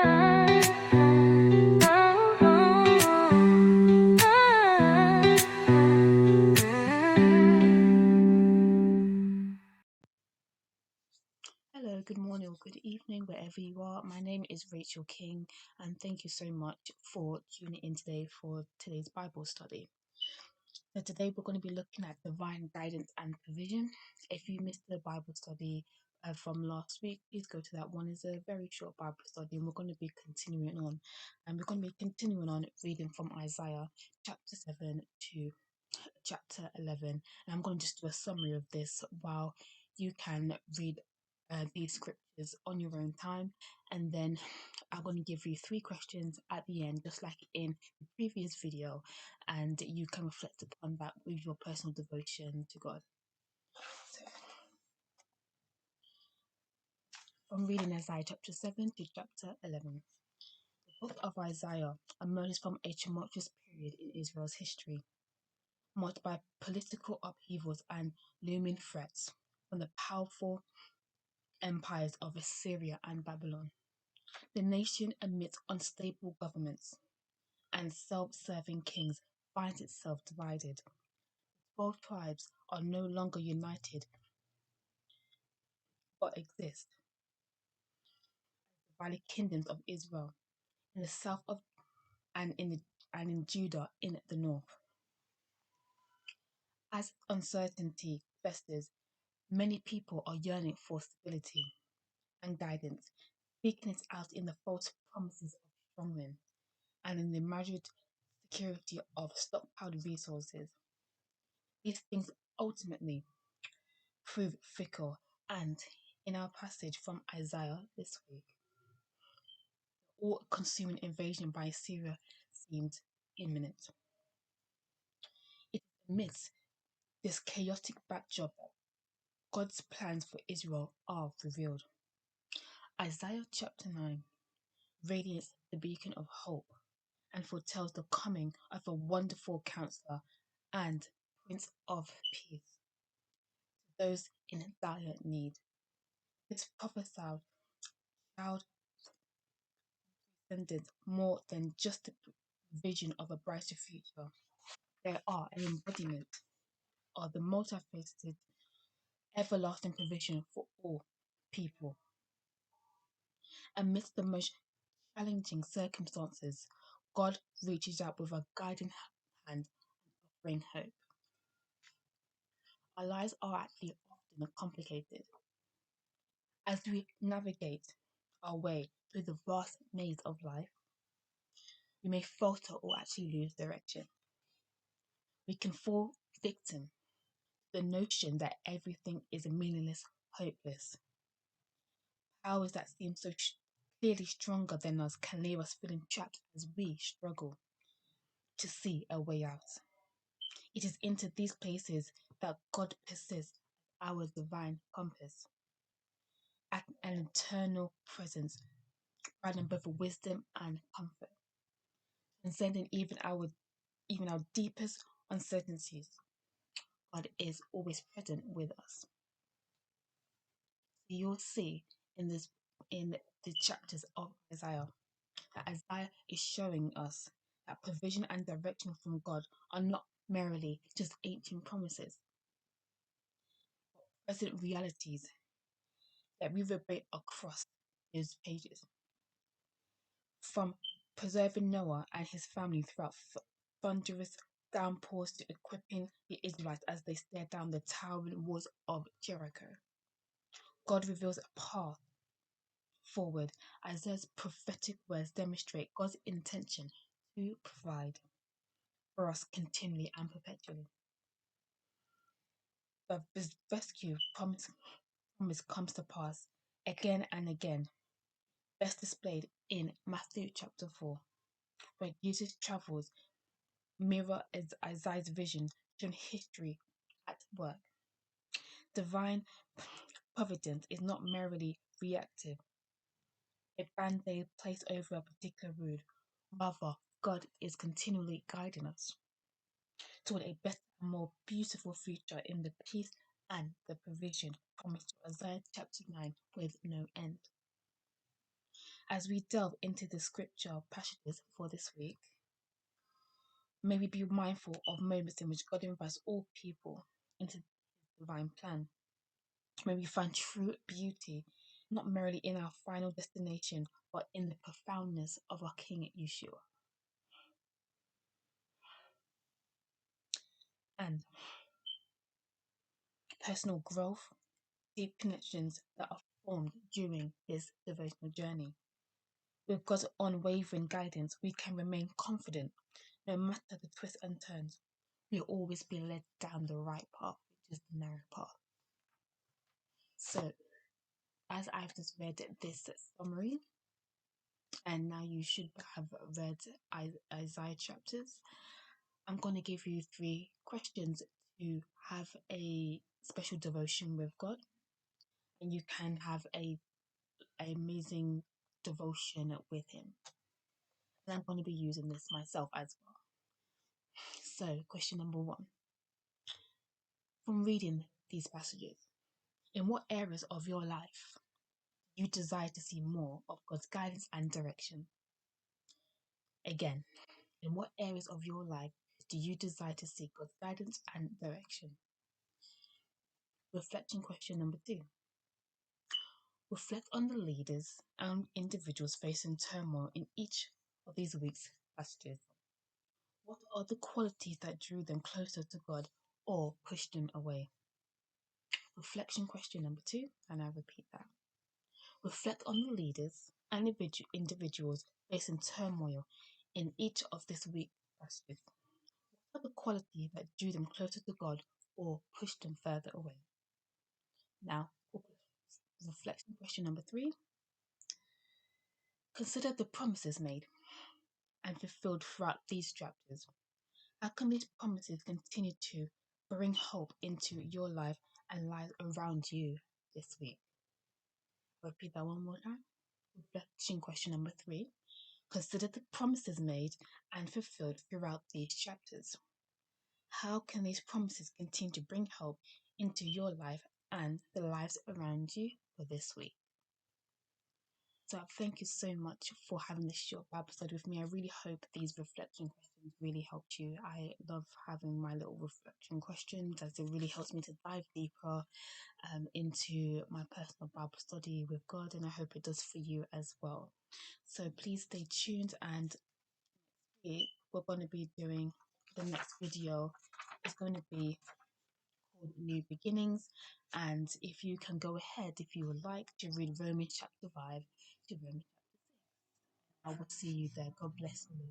Hello, good morning or good evening, wherever you are. My name is Rachel King, and thank you so much for tuning in today for today's Bible study. So, today we're going to be looking at divine guidance and provision. If you missed the Bible study from last week, please go to that one. It's a very short Bible study, and we're going to be continuing on. And we're going to be continuing on reading from Isaiah chapter 7 to chapter 11. And I'm going to just do a summary of this while you can read these scriptures on your own time. And then I'm going to give you 3 questions at the end, just like in the previous video, and you can reflect upon that with your personal devotion to God. So, from reading Isaiah chapter 7 to chapter 11. The book of Isaiah emerges from a tumultuous period in Israel's history, marked by political upheavals and looming threats from the powerful empires of Assyria and Babylon. The nation, amidst unstable governments and self-serving kings, finds itself divided. 12 tribes are no longer united, but exist as divided kingdoms of Israel in the south of and in Judah in the north. As uncertainty festers, many people are yearning for stability and guidance, seeking it out in the false promises of strongmen and in the imagined security of stockpiled resources. These things ultimately prove fickle, and in our passage from Isaiah this week, the all consuming invasion by Assyria seemed imminent. It is amidst this chaotic backdrop that God's plans for Israel are revealed. Isaiah chapter 9 radiates the beacon of hope and foretells the coming of a wonderful counselor and Prince of Peace to those in dire need. This prophesied child descendants more than just a vision of a brighter future. They are an embodiment of the multifaceted, everlasting provision for all people. Amidst the most challenging circumstances, God reaches out with a guiding hand and offering hope. Our lives are actually often complicated. As we navigate our way through the vast maze of life, we may falter or actually lose direction. We can fall victim to the notion that everything is meaningless, hopeless. Powers that seem so clearly stronger than us can leave us feeling trapped as we struggle to see a way out. It is into these places that God persists as our divine compass, at an eternal presence, providing both wisdom and comfort, transcending even our deepest uncertainties. God is always present with us. So you'll see in the chapters of Isaiah that Isaiah is showing us that provision and direction from God are not merely just ancient promises, but present realities that reverberate across those pages. From preserving Noah and his family throughout thunderous downpours to equipping the Israelites as they stare down the towering walls of Jericho, God reveals a path forward. Isaiah's prophetic words demonstrate God's intention to provide for us continually and perpetually. But this rescue promise comes to pass again and again, best displayed in Matthew chapter 4, where Jesus' travels mirror as Isaiah's vision, showing history at work. Divine providence is not merely reactive, a band-aid placed over a particular wound. Rather, God is continually guiding us toward a better and more beautiful future in the peace and the provision promised to Isaiah chapter 9 with no end. As we delve into the scripture passages for this week, may we be mindful of moments in which God invites all people into His divine plan. May we find true beauty, not merely in our final destination, but in the profoundness of our King Yeshua. And personal growth, deep connections that are formed during this devotional journey. With God's unwavering guidance, we can remain confident no matter the twists and turns. We'll always be led down the right path, which is the narrow path. So, as I've just read this summary, and now you should have read Isaiah chapters, I'm going to give you 3 questions to have a special devotion with God, and you can have a amazing devotion with Him. And I'm going to be using this myself as well. So, question number 1. From reading these passages, in what areas of your life do you desire to see more of God's guidance and direction? Again, in what areas of your life do you desire to see God's guidance and direction? Reflection question number 2. Reflect on the leaders and individuals facing turmoil in each of these week's passages. What are the qualities that drew them closer to God or pushed them away? Reflection question number 2, and I repeat that. Reflect on the leaders and individuals facing turmoil in each of this week's passages. What are the qualities that drew them closer to God or pushed them further away? Now, reflection question number 3. Consider the promises made and fulfilled throughout these chapters. How can these promises continue to bring hope into your life and lives around you this week? I'll repeat that one more time. Reflection question number 3. Consider the promises made and fulfilled throughout these chapters. How can these promises continue to bring hope into your life and the lives around you for this week? So thank you so much for having this short Bible study with me. I really hope these reflection questions really helped you. I love having my little reflection questions as it really helps me to dive deeper into my personal Bible study with God, and I hope it does for you as well. So please stay tuned, and we're going to be doing the next video is going to be called New Beginnings, and if you can go ahead, if you would like to read Romans chapter 5 to Romans chapter 6, I will see you there. God bless you.